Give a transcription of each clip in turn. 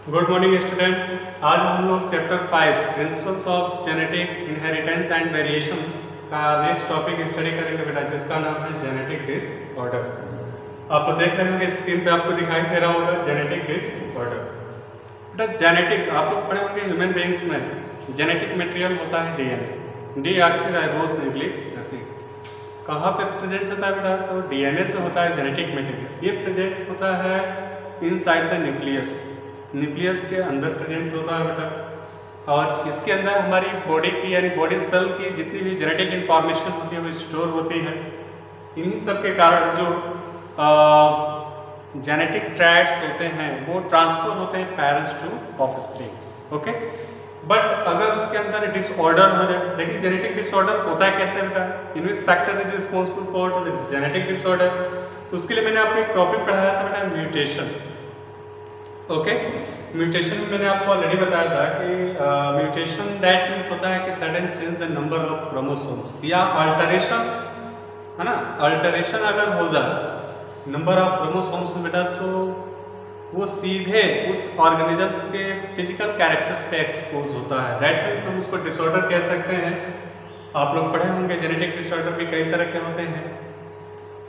Good morning student. आज हम लोग chapter 5 principles of genetic inheritance and variation का नेक्स्ट टॉपिक स्टडी करेंगे बेटा, जिसका नाम है जेनेटिक डिसऑर्डर। आप देख रहे होंगे स्क्रीन पे, आपको दिखाई दे रहा होगा जेनेटिक डिसऑर्डर। बेटा जेनेटिक आप लोग पढ़े होंगे ह्यूमन बीइंग्स में जेनेटिक मटेरियल होता है डीएनए, डीऑक्सीराइबोस न्यूक्लिक एसिड। कहाँ पे प्रेजेंट होता है बेटा? तो डीएनए जो होता है जेनेटिक मटेरियल, ये प्रेजेंट होता है इनसाइड द न्यूक्लियस। न्यूक्लियस के अंदर प्रेजेंट होता है बेटा, और इसके अंदर हमारी बॉडी की यानी बॉडी सेल की जितनी भी जेनेटिक इंफॉर्मेशन होती है वो स्टोर होती है। इन्हीं सब के कारण जो जेनेटिक ट्रैट्स होते हैं वो ट्रांसफर होते हैं parents to offspring. Okay, but अगर उसके अंदर डिसऑर्डर हो जाए, लेकिन जेनेटिक डिसऑर्डर होता है कैसे बेटा? In which factor is responsible for genetic disorder? तो उसके लिए मैंने आपको एक टॉपिक पढ़ाया था बेटा, म्यूटेशन। ओके, म्यूटेशन में मैंने आपको ऑलरेडी बताया था कि म्यूटेशन दैट मीन्स होता है कि sudden change the number of chromosomes, या अल्टरेशन है ना। अल्टरेशन अगर हो जाए नंबर ऑफ क्रोमोसोम्स में बेटा, तो वो सीधे उस ऑर्गेनिजम्स के फिजिकल कैरेक्टर्स पे एक्सपोज होता है। दैट मीन्स हम उसको डिसऑर्डर कह सकते हैं। आप लोग पढ़े होंगे जेनेटिक डिसऑर्डर भी कई तरह के होते हैं।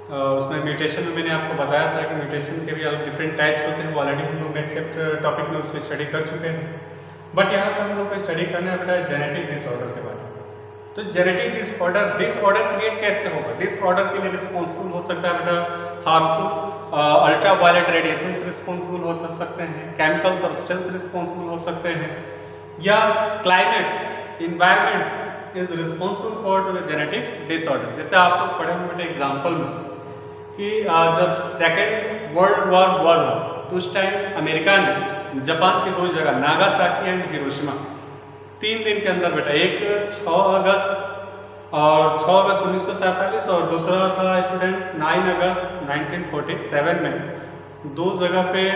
उसमें म्यूटेशन में मैंने आपको बताया था कि म्यूटेशन के भी अलग डिफरेंट टाइप्स होते हैं, वो ऑलरेडी हम लोग एक्सेप्ट टॉपिक में उसको स्टडी कर चुके हैं। बट यहाँ पर हम लोग को स्टडी करना है बेटा जेनेटिक डिसऑर्डर के बारे में। तो जेनेटिक डिसऑर्डर क्रिएट कैसे होगा? डिसऑर्डर के लिए रिस्पॉन्सिबल हो सकता है बेटा harmful ultraviolet radiation responsible हो सकते हैं, केमिकल सब्सटेंस रिस्पॉन्सिबल हो सकते हैं, या climates environment is responsible for genetic disorder. जैसे आप लोग पढ़े हुए बेटा एग्जाम्पल में कि जब सेकेंड वर्ल्ड वॉर हुआ था तो उस टाइम अमेरिका ने जापान की दो जगह नागासाकी एंड हिरोशिमा 3 दिन के अंदर बेटा, एक 6 अगस्त और 6 अगस्त 1947 और दूसरा था स्टूडेंट 9 अगस्त 1947 में दो जगह पे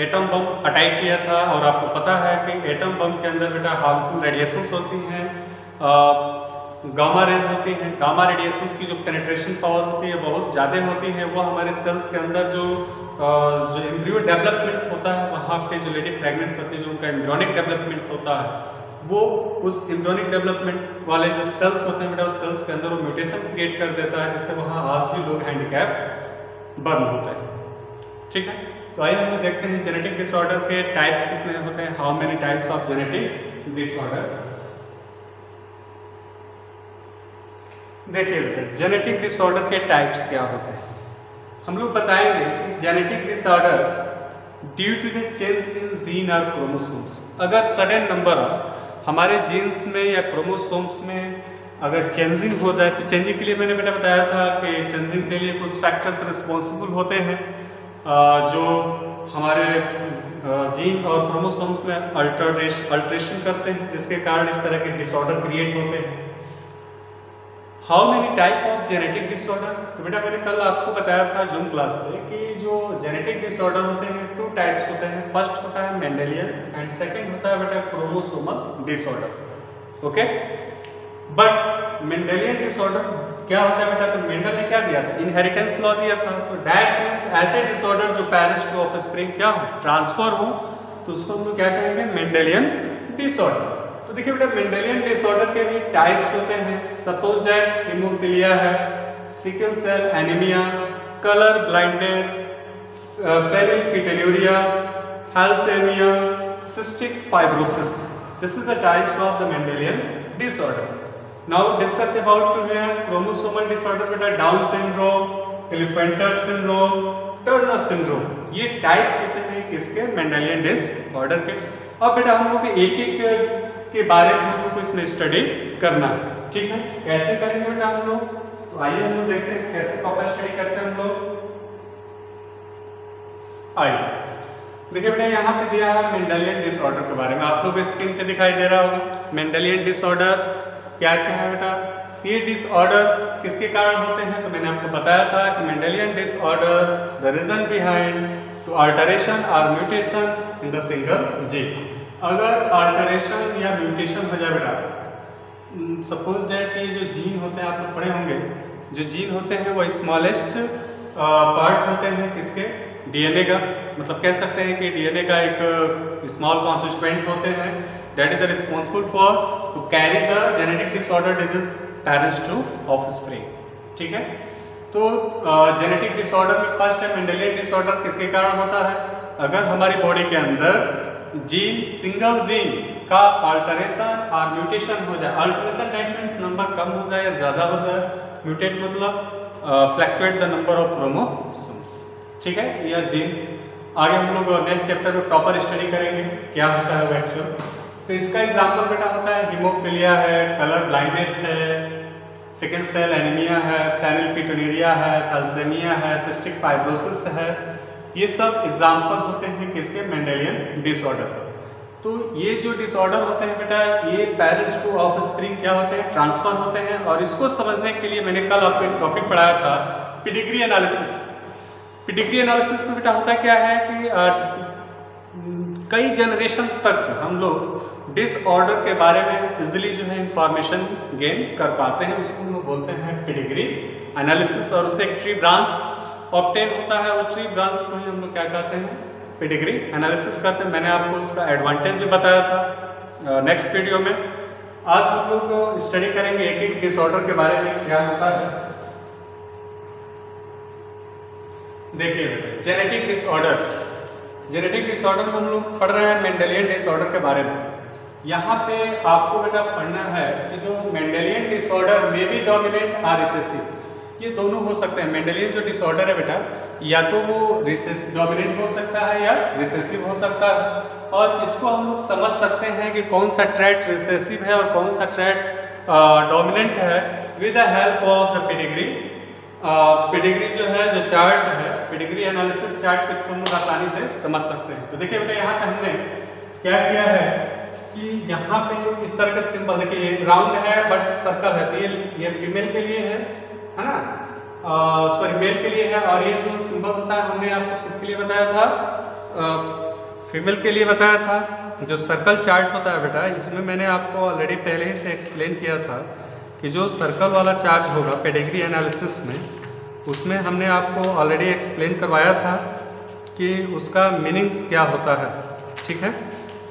एटम बम अटैक किया था। और आपको पता है कि एटम बम के अंदर बेटा हार्मफुल रेडिएशंस होती हैं, गामा रेज होती हैं। गामा रेडिएशंस की जो पेनिट्रेशन पावर होती है बहुत ज़्यादा होती है। वो हमारे सेल्स के अंदर जो एम्ब्रियो डेवलपमेंट होता है, वहाँ पे जो लेडी प्रेग्नेंट होती है, जो उनका एम्ब्रियोनिक डेवलपमेंट होता है, वो उस एम्ब्रियोनिक डेवलपमेंट वाले जो सेल्स होते हैं बेटा, उस सेल्स के अंदर वो म्यूटेशन क्रिएट कर देता है, जिससे वहाँ आज भी लोग हैंडीकैप बर्न होते हैं। ठीक है, तो आइए हम लोग देखते हैं जेनेटिक डिसऑर्डर के टाइप्स कितने होते हैं। How many types of genetic disorder? देखिए बेटा, जेनेटिक डिसऑर्डर के टाइप्स क्या होते हैं हम लोग बताएंगे कि genetic disorder due to the change in gene और क्रोमोसोम्स। अगर सडन नंबर हमारे जीन्स में या क्रोमोसोम्स में अगर चेंजिंग हो जाए, तो चेंजिंग के लिए मैंने बेटा बताया था कि चेंजिंग के लिए कुछ फैक्टर्स रिस्पॉन्सिबल होते हैं जो हमारे जीन और क्रोमोसोम्स में अल्ट्रेशन करते हैं, जिसके कारण इस तरह के डिसऑर्डर क्रिएट होते हैं। How many type of genetic disorder? तो बेटा मैंने कल आपको बताया था जूम क्लास में कि जो जेनेटिक डिसऑर्डर होते हैं 2 टाइप्स होते हैं। फर्स्ट होता है मेंडेलियन एंड सेकंड होता है बेटा chromosomal disorder. Okay, but Mendelian disorder क्या होता है बेटा? तो मेंडल ने क्या दिया था? इनहेरिटेंस लॉ दिया था। तो दैट मीन्स ऐसे डिसऑर्डर जो पेरेंट्स टू ऑफस्प्रिंग क्या हो, ट्रांसफर हो, तो उसको हम लोग क्या कहेंगे? Mendelian disorder. तो देखिए बेटा, मेंडेलियन डिसऑर्डर के भी टाइप्स होते हैं। सपोज दैट हीमोफीलिया है, sickle cell anemia, colour blindness, phenylketonuria, thalassemia, cystic fibrosis. This is the types of the Mendelian disorder. Now discuss about to here chromosomal disorder बेटा, Down syndrome, Klinefelter syndrome, Turner syndrome, ये types होते हैं किसके? Mendelian disorder के। अब बेटा हम लोग एक एक के बारे में हम लोग को इसमें स्टडी करना है। ठीक है, कैसे करेंगे बेटा हम लोग? तो आइए हम लोग देखते हैं कैसे प्रॉपर स्टडी करते हैं हम लोग। आइए देखिए बेटा, यहाँ पे दिया है मेंडेलियन डिसऑर्डर के बारे में, आप लोग स्क्रीन पे दिखाई दे रहा होगा। मेंडेलियन डिसऑर्डर क्या क्या है बेटा? ये डिसऑर्डर किसके कारण होते हैं? तो मैंने आपको बताया था कि Mendelian disorder the reason behind to alteration और mutation in the single gene. अगर अल्टरेशन या म्यूटेशन हो जाए बेटा, सपोज दैट ये जो जीन होते हैं आप लोग पढ़े होंगे, जो जीन होते हैं वो स्मॉलेस्ट पार्ट होते हैं किसके? डीएनए का, मतलब कह सकते हैं कि डीएनए का एक स्मॉल कॉन्स्टिट्यूएंट होते हैं that is the responsible for to carry the genetic disorder disease parents to offspring. ठीक है, तो जेनेटिक डिसऑर्डर में फर्स्ट है मेंडेलियन डिसऑर्डर। किसके कारण होता है? अगर हमारी बॉडी के अंदर जीन, सिंगल जीन का अल्टरेशन और म्यूटेशन हो जाए। अल्टरेशन दैट मीन्स नंबर कम हो जाए या ज़्यादा हो जाए, म्यूटेट मतलब fluctuate the number of chromosomes. ठीक है, या जीन। आगे हम लोग नेक्स्ट चैप्टर में प्रॉपर स्टडी करेंगे क्या होता है वो एक्चुअल। तो इसका एग्जाम्पल बेटा होता है हीमोफीलिया है, कलर ब्लाइंडनेस है, सिकल सेल एनीमिया है, फेनिलकीटोनुरिया है, थैलेसीमिया है, सिस्टिक फाइब्रोसिस है। ये सब एग्जाम्पल होते हैं किसके? Mendelian disorder. तो ये जो डिसऑर्डर होते हैं बेटा, ये पेरेंट्स टू ऑफस्प्रिंग क्या होते हैं? ट्रांसफर होते हैं। और इसको समझने के लिए मैंने कल आपको एक टॉपिक पढ़ाया था, पेडिग्री एनालिसिस। पेडिग्री एनालिसिस में बेटा होता क्या है कि कई जनरेशन तक हम लोग डिसऑर्डर के बारे में इजिली जो है इंफॉर्मेशन गेन कर पाते हैं, उसको हम लोग बोलते हैं पेडिग्री एनालिसिस। और उससे एक ट्री ब्रांच ऑब्टेन होता है, उस ट्री ब्रांच को ही हम लोग क्या कहते हैं? पेडिग्री एनालिसिस करते हैं। मैंने आपको उसका एडवांटेज भी बताया था नेक्स्ट वीडियो में। आज हम लोग स्टडी करेंगे एक एक डिसऑर्डर के बारे में क्या होता है। देखिए बेटा, जेनेटिक डिसऑर्डर, जेनेटिक डिसऑर्डर में हम लोग पढ़ रहे हैं मेंडेलियन डिसऑर्डर के बारे में। यहाँ पे आपको बेटा पढ़ना है कि जो मेंडेलियन डिसऑर्डर में भी डोमिनेंट और रिसेसिव, ये दोनों हो सकते हैं। मेंडेलियन जो डिसऑर्डर है बेटा, या तो वो डोमिनेंट हो सकता है या रिसेसिव हो सकता है। और इसको हम लोग समझ सकते हैं कि कौन सा ट्रैट रिसेसिव है और कौन सा ट्रैट डोमिनेंट है with the help of the pedigree. Pedigree जो है, जो चार्ट है, पेडिग्री एनालिसिस चार्ट के थ्रू हम लोग आसानी से समझ सकते हैं। तो देखिए बेटा, यहाँ पे हमने क्या किया है कि यहाँ पे इस तरह का सिंबल, देखिए ये राउंड है बट सर्कल है, तो ये फीमेल के लिए है ना, सॉरी मेल के लिए है। और ये जो सिंबल होता है हमने आपको किसके लिए बताया था? फीमेल के लिए बताया था। जो सर्कल चार्ट होता है बेटा, इसमें मैंने आपको ऑलरेडी पहले ही से एक्सप्लेन किया था कि जो सर्कल वाला चार्ट होगा पेडिग्री एनालिसिस में, उसमें हमने आपको ऑलरेडी एक्सप्लेन करवाया था कि उसका मीनिंग्स क्या होता है। ठीक है,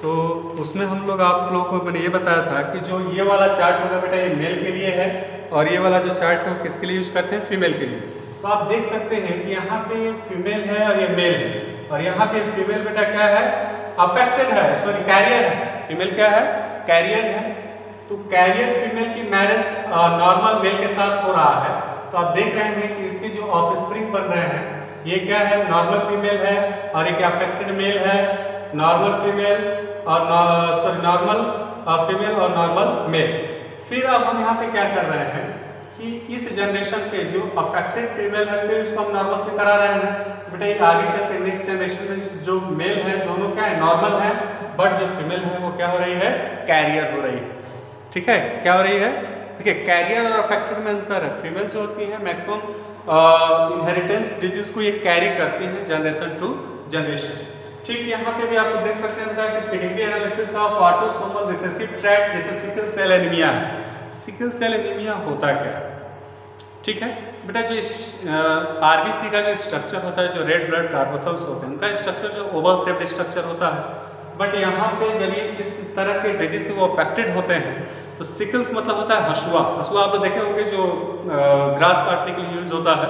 तो उसमें हम लोग आप लोगों को मैंने ये बताया था कि जो ये वाला चार्ट होगा बेटा, ये मेल के लिए है, और ये वाला जो चार्ट है वो किसके लिए यूज करते हैं? फीमेल के लिए। तो आप देख सकते हैं कि यहाँ पे फीमेल है और ये मेल है, और यहाँ पे फीमेल बेटा क्या है? अफेक्टेड है, सॉरी कैरियर है। फीमेल क्या है? कैरियर है। तो कैरियर फीमेल की मैरिज नॉर्मल मेल के साथ हो रहा है। तो आप देख रहे हैं कि इसके जो ऑफस्प्रिंग बन रहे हैं, ये क्या है? नॉर्मल फीमेल है, और एक अफेक्टेड मेल है। नॉर्मल फीमेल और सॉरी नॉर्मल फीमेल और नॉर्मल मेल। फिर अब हम यहाँ पे क्या कर रहे हैं कि इस जनरेशन पे जो अफेक्टेड फीमेल है, फिर इसको हम नॉर्मल से करा रहे हैं। बेटा ये आगे चलते नेक्स्ट जनरेशन में जो मेल है दोनों क्या है? नॉर्मल है, बट जो फीमेल है वो क्या हो रही है? कैरियर हो रही है। ठीक है, क्या हो रही है? देखिए, कैरियर और अफेक्टेड में अंतर है। फीमेल जो होती है मैक्सिमम इनहेरिटेंस डिजीज को ये कैरी करती है जनरेशन टू जनरेशन। ठीक, यहाँ पे भी आप देख सकते हैं कि pedigree analysis of autosomal recessive trait जैसे सिकल सेल एनीमिया है। सिकल सेल एनीमिया होता क्या है? ठीक है बेटा, जो आरबीसी का जो स्ट्रक्चर होता है, जो रेड ब्लड कार्बोसल्स होते हैं, उनका स्ट्रक्चर जो ओवल शेप्ड स्ट्रक्चर होता है। बट यहाँ पे जब ये इस तरह के डिजीज से वो अफेक्टेड होते हैं, तो सिकल्स मतलब होता है हसुआ। हसुआ आप देखे होंगे जो ग्रास काटने के लिए यूज होता है,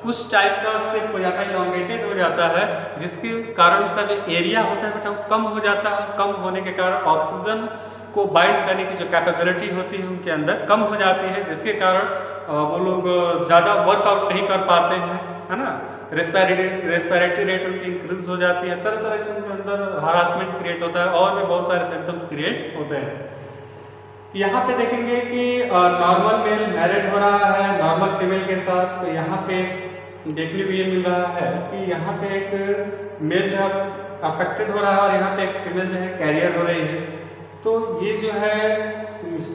उस टाइप का शेप हो जाता है, इलॉन्गेटेड हो जाता है, जिसके कारण उसका जो एरिया होता है बेटा वो कम हो जाता है। कम होने के कारण ऑक्सीजन को बाइंड करने की जो कैपेबिलिटी होती है उनके अंदर कम हो जाती है, जिसके कारण वो लोग ज़्यादा वर्कआउट नहीं कर पाते हैं, है ना। रेस्पिरेटरी रेट उनकी इंक्रीज हो जाती है, तरह तरह के उनके अंदर हरासमेंट क्रिएट होता है, और भी बहुत सारे सिम्टम्स क्रिएट होते हैं। यहाँ पे देखेंगे कि नॉर्मल मेल मैरिड हो रहा है नॉर्मल फीमेल के साथ। तो यहाँ पे देखने को ये मिल रहा है कि यहाँ पे एक मेल जो है अफेक्टेड हो रहा है, और यहाँ पे एक फीमेल जो है कैरियर हो रही है। तो ये जो है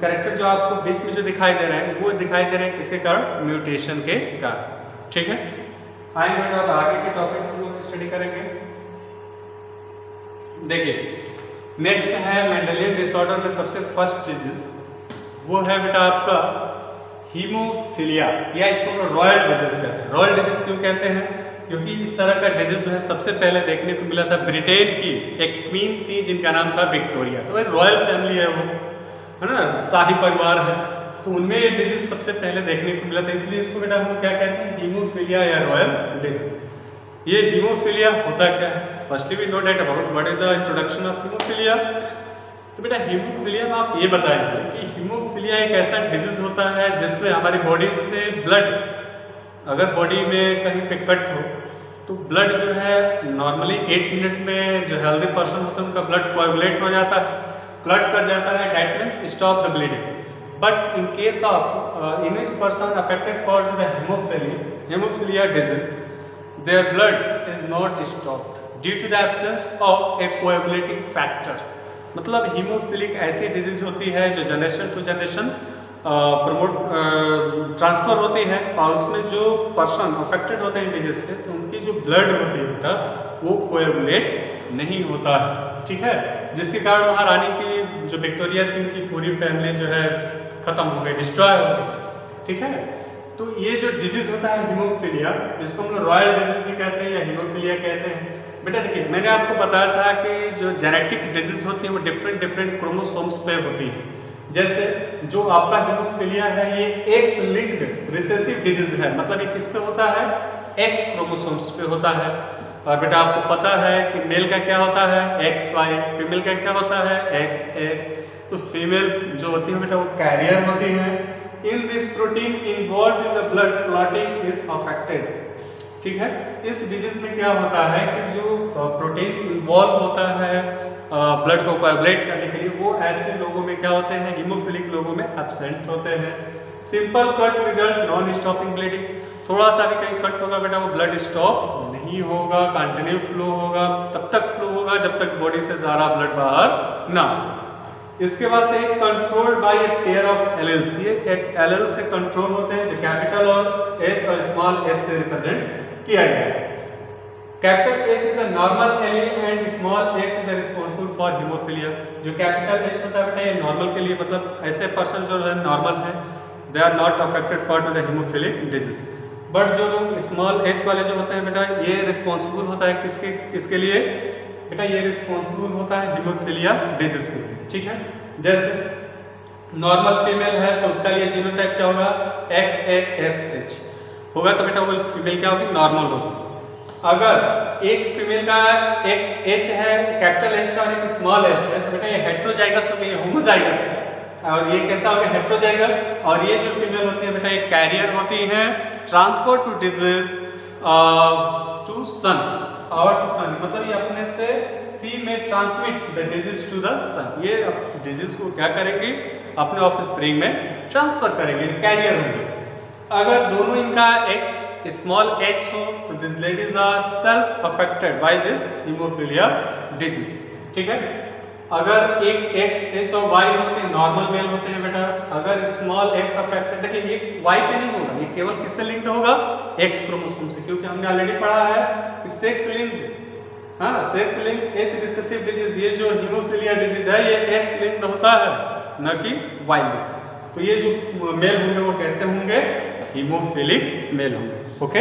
कैरेक्टर जो आपको बीच में जो दिखाई दे रहे हैं, वो दिखाई दे रहे हैं किसके कारण? म्यूटेशन के कारण। ठीक है, आएंगे और आगे के टॉपिक हम लोग स्टडी करेंगे। देखिए, नेक्स्ट है मेंडेलियन डिसऑर्डर में सबसे फर्स्ट डिजीज, वो है बेटा आपका हीमोफीलिया, या इसको रॉयल डिजीज कहते हैं। रॉयल डिजीज क्यों कहते हैं? क्योंकि इस तरह का डिजीज जो है सबसे पहले देखने को मिला था ब्रिटेन की एक क्वीन थी जिनका नाम था विक्टोरिया। तो एक रॉयल फैमिली है वो, है ना, शाही परिवार है, तो उनमें ये डिजीज सबसे पहले देखने को मिला था। इसलिए इसको बेटा हम क्या कहते हैं, हीमोफीलिया या रॉयल डिजीज। ये हीमोफीलिया होता क्या है? Firstly we know that about what is the introduction of haemophilia. तो बेटा हीमोफीलिया में आप ये बताएंगे कि हीमोफीलिया एक ऐसा डिजीज होता है जिसमें हमारी बॉडी से ब्लड, अगर बॉडी में कहीं पे कट हो तो ब्लड जो है नॉर्मली 8 मिनट में जो हेल्दी पर्सन होता है उनका ब्लड कोएगुलेट हो जाता है, क्लॉट कर जाता है, that means stop the bleeding. But in case of in this person affected for the haemophilia disease, their blood is not stopped due to the absence of a coagulating factor। मतलब haemophilic ऐसी disease होती है जो generation to generation transfer होती है, और उसमें जो पर्सन अफेक्टेड होते हैं डिजीज से तो उनकी जो ब्लड होती है बेटा वो कोएगुलेट नहीं होता है, ठीक है, जिसके कारण महारानी की जो विक्टोरिया थी उनकी पूरी फैमिली जो है खत्म हो गई, डिस्ट्रॉय हो गई, ठीक है। तो ये जो डिजीज होता है हीमोफीलिया, इसको हम लोग रॉयल डिजीज भी कहते हैं या हीमोफीलिया कहते हैं। बेटा देखिए, मैंने आपको बताया था कि जो जेनेटिक डिजीज होती है वो डिफरेंट डिफरेंट क्रोमोसोम्स पे होती है। जैसे जो आपका हीमोफीलिया है ये एक्स लिंक्ड रिसेसिव डिजीज है, मतलब ये किस पे होता है, एक्स क्रोमोसोम्स पे होता है। और बेटा आपको पता है कि मेल का क्या होता है XY, फीमेल का क्या होता है XX। तो फीमेल जो होती है बेटा वो कैरियर होती है। In this protein involved in the blood clotting is affected, ठीक है। इस डिजीज में क्या होता है कि जो प्रोटीन इन्वॉल्व होता है ब्लड को कोएगुलेट करने के लिए वो ऐसे लोगों में क्या होते हैं, हीमोफिलिक लोगों में एब्सेंट होते हैं। Simple cut result non stopping bleeding, थोड़ा सा भी कहीं कट होगा बेटा वो ब्लड स्टॉप नहीं होगा, कंटिन्यू फ्लो होगा, तब तक फ्लो होगा जब तक बॉडी से सारा ब्लड बाहर ना। इसके बाद से controlled by a pair of alleles, ये एक एलेल से कंट्रोल होते हैं जो कैपिटल और एच और स्मॉल एच से रिप्रेजेंट किया गया है। Capital H is the normal allele and small H is the responsible for haemophilia. जो कैपिटल एच होता है बेटा ये नॉर्मल के लिए, मतलब ऐसे पर्सन जो है नॉर्मल है, they are not affected for to the haemophilic disease. But जो लोग स्मॉल एच वाले जो होते हैं बेटा ये रिस्पांसिबल होता है किसके लिए बेटा, ये रिस्पांसिबल होता है हीमोफीलिया डिजीज के लिए, ठीक है। जैसे नॉर्मल फीमेल है तो उसका लिए जीनोटाइप क्या होगा, XHXH होगा, तो बेटा वो फीमेल क्या होगी, नॉर्मल होगी। अगर एक फीमेल का XH है कैपिटल H का और एक स्मॉल h है तो बेटा ये हेट्रोजाइगस हो गई, होमोजाइगस है। और ये कैसा हो गया, हेट्रोजाइगस। और ये जो फीमेल होती है बेटा ये कैरियर होती है, transport to disease to son और टू सन, मतलब ये अपने से सी में transmit the disease to the son. ये डिजीज को क्या करेंगे, अपने ऑफस्प्रिंग में ट्रांसफर करेंगे, कैरियर होंगे। अगर दोनों इनका X स्मॉल h हो तो this ladies are self affected by this haemophilia disease, ठीक है। अगर एक X और Y होते हैं, नॉर्मल मेल होते हैं बेटा, अगर स्मॉल x अफेक्टेड, देखिए ये Y पे नहीं होगा, ये केवल किससे लिंक्ड होगा, X क्रोमोसोम से, क्योंकि हमने ऑलरेडी पढ़ा है कि सेक्स लिंक्ड, हाँ, sex linked H recessive disease, ये जो हीमोफीलिया डिजीज है ये X लिंक्ड होता है न कि Y लिंक्ड। तो ये जो मेल होंगे वो कैसे होंगे, हीमोफिलिक मेल होंगे, ओके।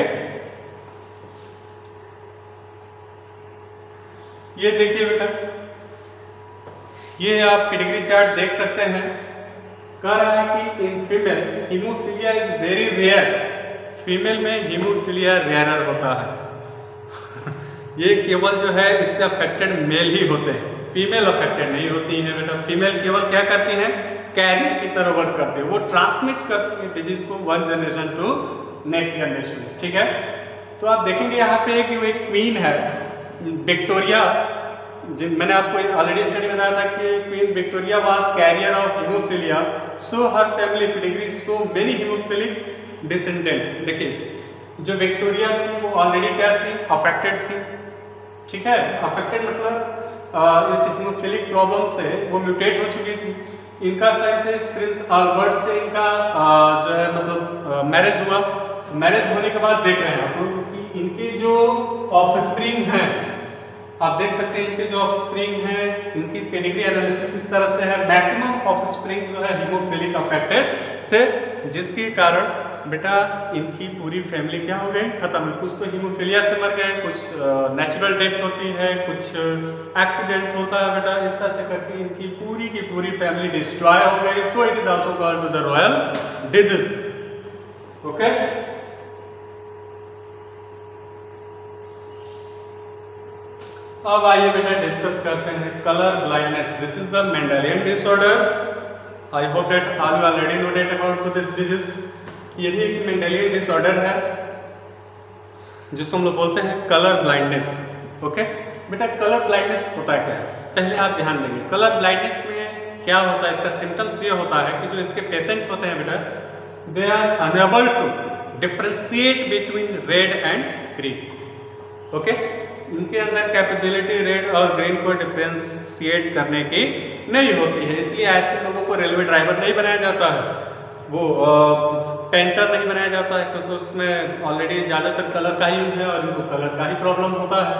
ये देखिए बेटा, ये आप पेडिग्री चार्ट देख सकते हैं, कह रहा है कि in female haemophilia is very rare, female में हीमोफीलिया रेयरर होता है ये केवल जो है इससे अफेक्टेड मेल ही होते हैं, फीमेल अफेक्टेड नहीं होती है बेटा। फीमेल केवल क्या करती हैं, कैरियर की तरह वर्क करती है, वो ट्रांसमिट करती है डिजीज को one generation to next generation, ठीक है। तो आप देखेंगे यहाँ पे एक क्वीन है विक्टोरिया, मैंने आपको ऑलरेडी स्टडी बताया था कि Queen Victoria was carrier of haemophilia, so her family pedigree so many haemophilic descendant. देखिए जो विक्टोरिया थी वो ऑलरेडी क्या थी, अफेक्टेड थी, ठीक है। अफेक्टेड मतलब इस हीमोफिलिक प्रॉब्लम से वो म्यूटेट हो चुकी थी। इनका साइंटिस्ट प्रिंस अल्बर्ट से इनका जो है मतलब मैरिज हुआ। मैरिज होने के बाद देख रहे हैं आप लोग कि इनके जो ऑफस्प्रिंग हैं, आप देख सकते हैं इनके जो ऑफस्प्रिंग हैं, इनकी पेडिग्री एनालिसिस इस तरह से है, मैक्सिमम ऑफस्प्रिंग जो है हीमोफिलिक अफेक्टेड थे, जिसके कारण बेटा इनकी पूरी फैमिली क्या हो गई, खत्म है। कुछ तो हीमोफीलिया से मर गए, कुछ नेचुरल डेथ होती है, कुछ एक्सीडेंट होता है बेटा, इस तरह से करके इनकी पूरी की पूरी फैमिली डिस्ट्रॉय हो गई। So it is also called to the royal disease. Okay, अब आइए बेटा डिस्कस करते हैं colour blindness. This is the Mendelian disorder. I hope that all you already know that about this disease. ये भी एक मेंडेलियन डिसऑर्डर है जिसको हम लोग बोलते हैं कलर ब्लाइंडनेस। ओके बेटा, कलर ब्लाइंडनेस होता क्या है पहले आप ध्यान देंगे। कलर ब्लाइंडनेस में क्या होता है, इसका सिम्टम्स ये होता है कि जो इसके पेशेंट होते हैं बेटा, they are unable to differentiate between red and green. Okay, इनके अंदर कैपेबिलिटी रेड और ग्रीन को डिफरेंशिएट करने की नहीं होती है, इसलिए ऐसे लोगों को रेलवे ड्राइवर नहीं बनाया जाता है, वो पेंटर नहीं बनाया जाता है, क्योंकि उसमें ऑलरेडी ज़्यादातर कलर का ही यूज है और इनको कलर का ही प्रॉब्लम होता है।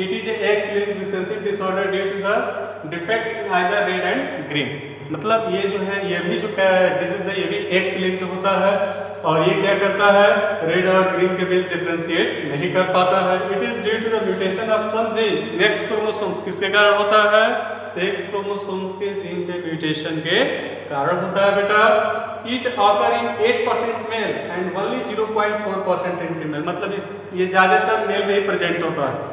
It is X linked recessive disorder due to the defect in either red and green. मतलब ये जो है, ये भी जो डिजीज है, ये भी एक्स लिंक्ड होता है और ये क्या करता है, रेड और ग्रीन के बीच डिफरेंशिएट नहीं कर पाता है। It is due to the mutation of some gene in X chromosomes. किसके कारण होता है, एक्स क्रोमोसोम्स के जीन के म्यूटेशन के कारण होता है बेटा। It occur in 8% male and only 0.4% in female. मतलब ये ज्यादातर मेल में ही प्रेजेंट होता है,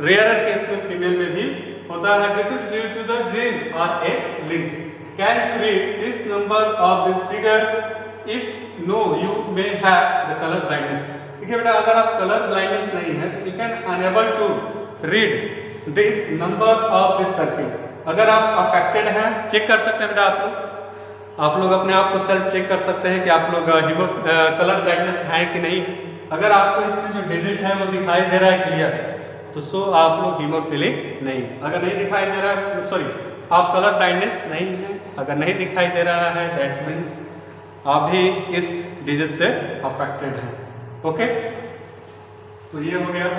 रेयरर केस में फीमेल में भी होता है। This is due to the gene और X link. Can you read this number of this figure? If no you may have the colour blindness. देखिए बेटा, अगर आप कलर ब्लाइंडनेस नहीं है तो you can unable to read this number of this circle. अगर आप अफेक्टेड हैं, चेक कर सकते हैं बेटा, आप लोग अपने आप को सेल्फ चेक कर सकते हैं कि आप लोग कलर ब्लाइंडनेस है कि नहीं। अगर आपको इसमें जो डिजिट है वो दिखाई दे रहा है क्लियर, तो सो आप लोग हीमोफिलिक नहीं। अगर नहीं दिखाई दे रहा है, सॉरी, आप कलर ब्लाइंडनेस नहीं है, अगर नहीं दिखाई दे रहा है दैट मीन्स आप भी इस डिजीज से अफेक्टेड हैं। ओके, तो ये हो गया।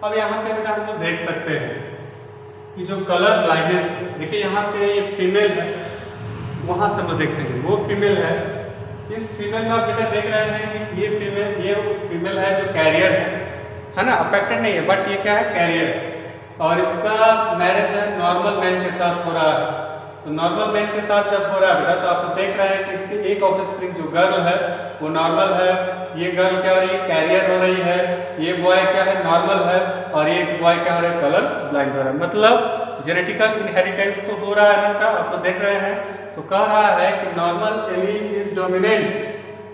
अब यहाँ पे बेटा हम लोग देख सकते हैं कि जो कलर ब्लाइंडनेस है, देखिए यहाँ पे ये फीमेल है, वहां से हम देखते हैं वो फीमेल है। इस फीमेल में आप बेटा देख रहे हैं कि ये फीमेल है जो कैरियर है ना, अफेक्टेड नहीं है, बट ये क्या है, कैरियर है। और इसका मैरिज है नॉर्मल मैन के साथ हो रहा है। तो नॉर्मल मैन के साथ जब हो रहा है बेटा, तो आप देख रहे हैं कि इसकी एक ऑफस्प्रिंग जो गर्ल है वो नॉर्मल है, ये गर्ल क्या हो रही है, कैरियर हो रही है, ये बॉय क्या है, नॉर्मल है, और ये बॉय क्या हो रहा है, कलर ब्लाइंड हो रहा है। मतलब जेनेटिकल इनहेरिटेंस तो हो रहा है बेटा, आप तो देख रहे हैं। तो कह रहा है कि normal allele is dominant,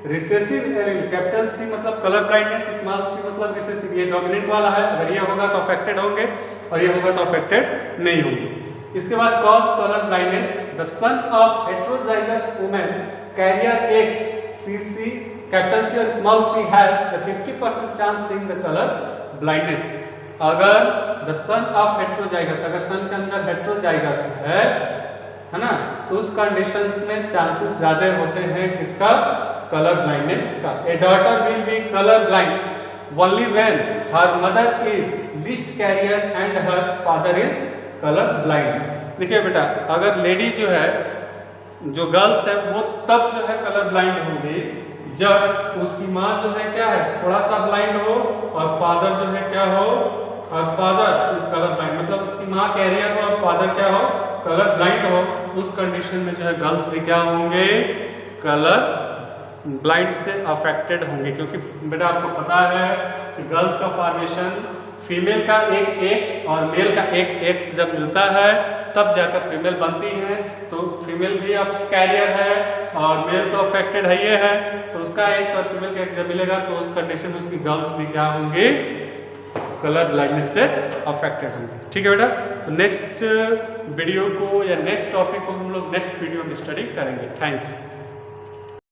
recessive allele capital C मतलब कलर ब्लाइंडनेस, स्मॉल सी मतलब रिसेसिव, ये डोमिनेंट वाला है। अगर ये होगा तो अफेक्टेड होंगे और ये होगा तो अफेक्टेड नहीं होंगे। इसके बाद cause colour blindness, the son of heterozygous women carrier X CC capital C और small C has the 50% chance being the colour blindness. अगर द सन ऑफ हेटेरोजाइगस, अगर सन के अंदर हेटेरोजाइगस है ना, तो उस कंडीशंस में चांसेस ज्यादा होते हैं किसका, कलर ब्लाइंडनेस का। A daughter will be colour blind only when her mother is least carrier and her father is colour blind. देखिए बेटा, अगर लेडी जो है, जो गर्ल्स है, वो तब जो है कलर ब्लाइंड होगी जब उसकी माँ जो है क्या है, थोड़ा सा ब्लाइंड हो, और फादर जो है क्या हो, और फादर इज कलर ब्लाइंड, मतलब उसकी माँ कैरियर हो और फादर क्या हो, कलर ब्लाइंड हो। उस कंडीशन में जो है गर्ल्स भी क्या होंगे, कलर ब्लाइंड से अफेक्टेड होंगे। क्योंकि बेटा आपको पता है कि गर्ल्स का फॉर्मेशन फीमेल का एक एक्स और मेल का एक एक्स जब मिलता है तब जाकर फीमेल बनती है। तो फीमेल भी अब कैरियर है और मेल तो अफेक्टेड है ये है, तो उसका एक्स और फीमेल का एक्स जब मिलेगा तो उस कंडीशन में उसकी गर्ल्स भी क्या होंगे, कलर ब्लाइंडनेस से अफेक्टेड होंगे। ठीक है बेटा, तो नेक्स्ट वीडियो को या नेक्स्ट टॉपिक को हम लोग नेक्स्ट वीडियो में स्टडी करेंगे। थैंक्स।